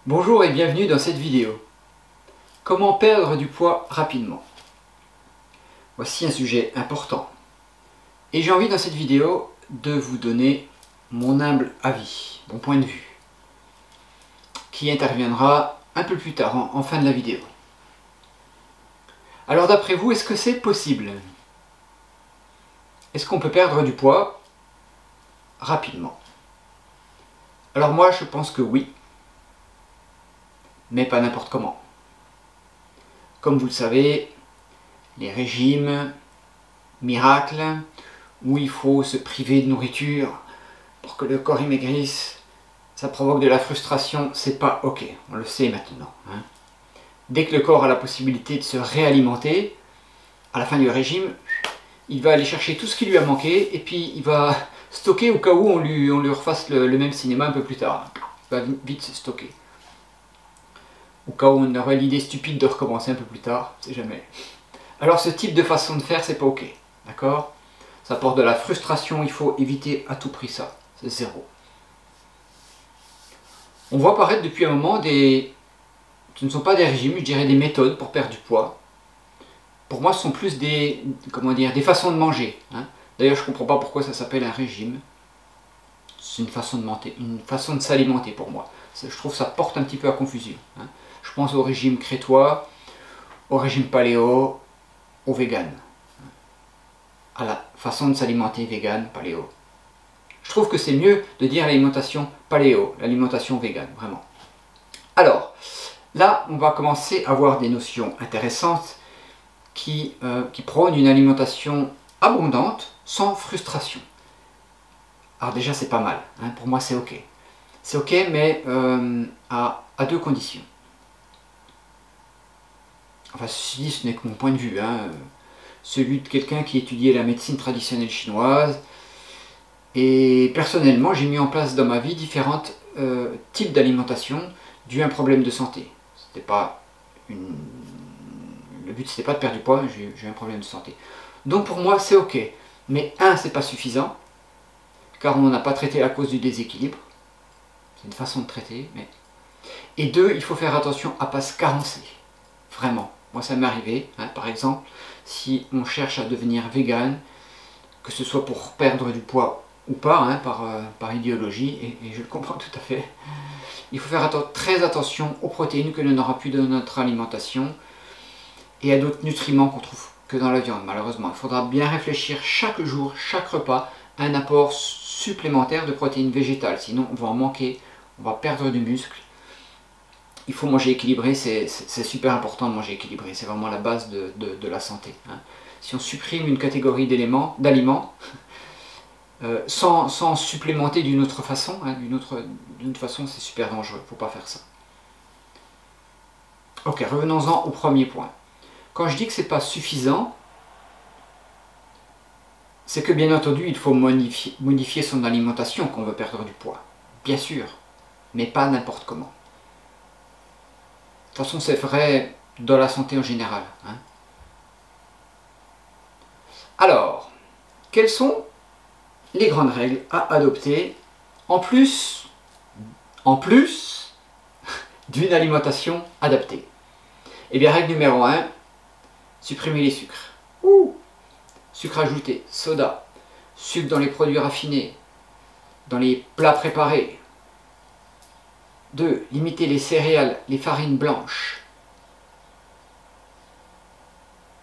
Bonjour et bienvenue dans cette vidéo. Comment perdre du poids rapidement? Voici un sujet important. Et j'ai envie dans cette vidéo de vous donner mon humble avis, mon point de vue, qui interviendra un peu plus tard en fin de la vidéo. Alors d'après vous, est-ce que c'est possible? Est-ce qu'on peut perdre du poids rapidement? Alors moi je pense que oui, mais pas n'importe comment. Comme vous le savez, les régimes miracles, où il faut se priver de nourriture pour que le corps y maigrisse, ça provoque de la frustration, c'est pas ok, on le sait maintenant. Dès que le corps a la possibilité de se réalimenter, à la fin du régime, il va aller chercher tout ce qui lui a manqué et puis il va stocker au cas où on lui refasse le même cinéma un peu plus tard. Il va vite se stocker. Au cas où on aurait l'idée stupide de recommencer un peu plus tard, c'est jamais. Alors ce type de façon de faire, c'est pas ok, d'accord? Ça apporte de la frustration, il faut éviter à tout prix ça, c'est zéro. On voit apparaître depuis un moment ce ne sont pas des régimes, je dirais des méthodes pour perdre du poids. Pour moi, ce sont plus des façons de manger. D'ailleurs, je ne comprends pas pourquoi ça s'appelle un régime. C'est une façon de s'alimenter pour moi. Je trouve que ça porte un petit peu à confusion. Je pense au régime crétois, au régime paléo, au vegan. À la façon de s'alimenter vegan, paléo. Je trouve que c'est mieux de dire l'alimentation paléo, l'alimentation vegan, vraiment. Alors, là, on va commencer à voir des notions intéressantes qui prônent une alimentation abondante, sans frustration. Alors déjà, c'est pas mal. Pour moi, c'est ok. C'est ok, mais à deux conditions. Enfin, ceci dit, ce n'est que mon point de vue. Celui de quelqu'un qui étudiait la médecine traditionnelle chinoise. Et personnellement, j'ai mis en place dans ma vie différents types d'alimentation dû à un problème de santé. C'était pas le but, c'était pas de perdre du poids, j'ai eu un problème de santé. Donc pour moi, c'est ok. Mais un, c'est pas suffisant, car on n'a pas traité à cause du déséquilibre. C'est une façon de traiter. Et deux, il faut faire attention à ne pas se carencer. Vraiment. Moi, ça m'est arrivé. Par exemple, si on cherche à devenir vegan, que ce soit pour perdre du poids ou pas, par idéologie, et je le comprends tout à fait, il faut faire très attention aux protéines que l'on n'aura plus dans notre alimentation et à d'autres nutriments qu'on trouve que dans la viande, malheureusement. Il faudra bien réfléchir chaque jour, chaque repas, à un apport supplémentaire de protéines végétales. Sinon, on va en manquer, on va perdre du muscle. Il faut manger équilibré, c'est super important de manger équilibré. C'est vraiment la base de la santé. Si on supprime une catégorie d'aliments, sans supplémenter d'une autre façon, c'est super dangereux, il ne faut pas faire ça. Ok, revenons-en au premier point. Quand je dis que ce n'est pas suffisant, c'est que bien entendu, il faut modifier son alimentation quand on veut perdre du poids. Bien sûr, mais pas n'importe comment. De toute façon, c'est vrai dans la santé en général. Alors, quelles sont les grandes règles à adopter en plus d'une alimentation adaptée? Eh bien, règle numéro 1, supprimer les sucres. Sucre ajouté, soda, sucre dans les produits raffinés, dans les plats préparés. 2. Limiter les céréales, les farines blanches.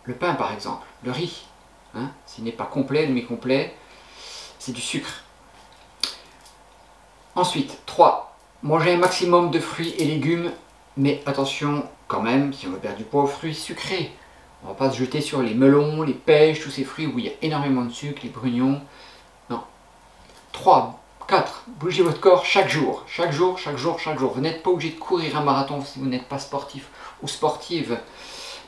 Le pain par exemple, le riz. S'il n'est pas complet, demi-complet, c'est du sucre. Ensuite, 3. Manger un maximum de fruits et légumes, mais attention quand même, si on veut perdre du poids, aux fruits sucrés. On ne va pas se jeter sur les melons, les pêches, tous ces fruits où il y a énormément de sucre, les brugnons. Non. 3. 4. Bougez votre corps chaque jour. Chaque jour. Vous n'êtes pas obligé de courir un marathon si vous n'êtes pas sportif ou sportive.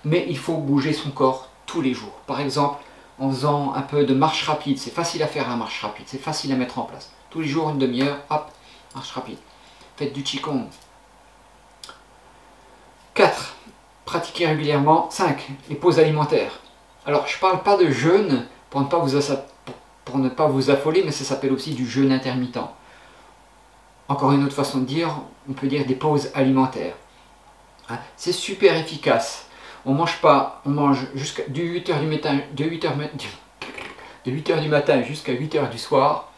Mais il faut bouger son corps tous les jours. Par exemple, en faisant un peu de marche rapide. C'est facile à faire la marche rapide. C'est facile à mettre en place. Tous les jours, une demi-heure, hop, marche rapide. Faites du qigong. 4. Pratiquer régulièrement. 5. Les pauses alimentaires. Alors, je ne parle pas de jeûne pour ne pas vous affoler, mais ça s'appelle aussi du jeûne intermittent. Encore une autre façon de dire, on peut dire des pauses alimentaires. Hein, c'est super efficace. On mange pas, on mange jusqu'à 8 h du matin, de 8 h du matin jusqu'à 8 h du soir.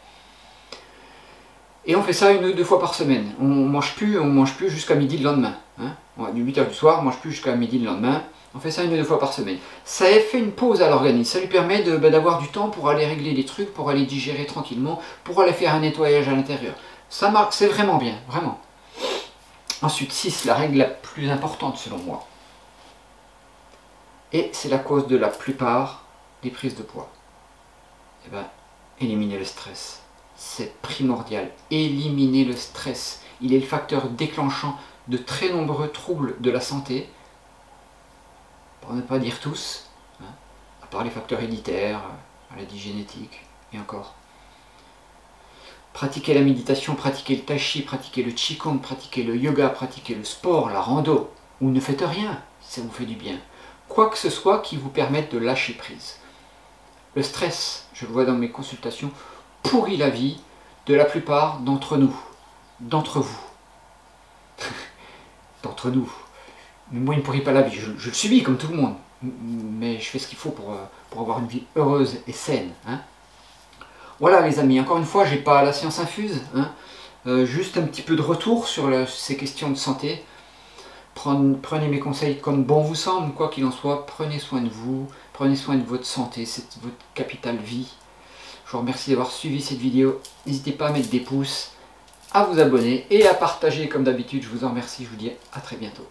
Et on fait ça 1 ou 2 fois par semaine. On mange plus jusqu'à midi le lendemain. Hein. Du 8 h du soir, on mange plus jusqu'à midi le lendemain. On fait ça 1 ou 2 fois par semaine. Ça fait une pause à l'organisme. Ça lui permet d'avoir du temps pour aller régler les trucs, pour aller digérer tranquillement, pour aller faire un nettoyage à l'intérieur. Ça marque, c'est vraiment bien, vraiment. Ensuite, 6, la règle la plus importante selon moi. Et c'est la cause de la plupart des prises de poids. Eh bien, éliminer le stress. C'est primordial. Éliminer le stress. Il est le facteur déclenchant de très nombreux troubles de la santé. Pour ne pas dire tous. Hein, à part les facteurs héréditaires, maladies génétiques et encore. Pratiquer la méditation, pratiquer le tai chi, pratiquer le qigong, pratiquer le yoga, pratiquer le sport, la rando. Ou ne faites rien si ça vous fait du bien. Quoi que ce soit qui vous permette de lâcher prise. Le stress, je le vois dans mes consultations, pourrit la vie de la plupart d'entre nous, d'entre vous. D'entre nous. Mais moi, il ne pourrit pas la vie, je le subis comme tout le monde. Mais je fais ce qu'il faut pour avoir une vie heureuse et saine. Hein. Voilà les amis, encore une fois, j'ai pas la science infuse. Hein. Juste un petit peu de retour sur ces questions de santé. Prenez mes conseils comme bon vous semble, quoi qu'il en soit, prenez soin de vous, prenez soin de votre santé, c'est votre capital vie. Je vous remercie d'avoir suivi cette vidéo, n'hésitez pas à mettre des pouces, à vous abonner et à partager comme d'habitude, je vous en remercie, je vous dis à très bientôt.